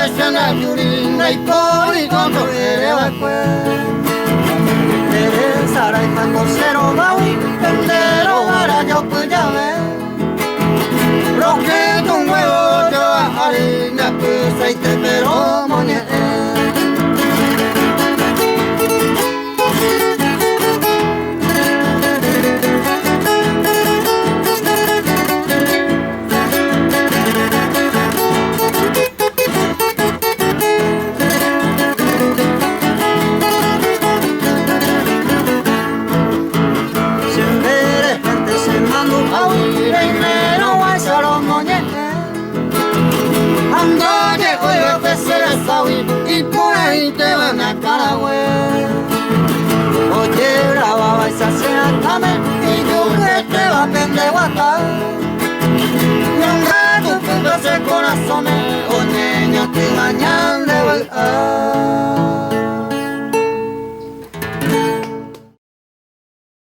escena yuringa y poli conto ere ere sara y tango cero baui tendero para yo puyame lo que tu huevo yo harina pues ahí te pero moñe y por ahí te van a Caragüe. Oye, la baba esa se atame y yo que te va a pender guata. Y un rato punto ese corazón, oye, ya te mañana de vuelta.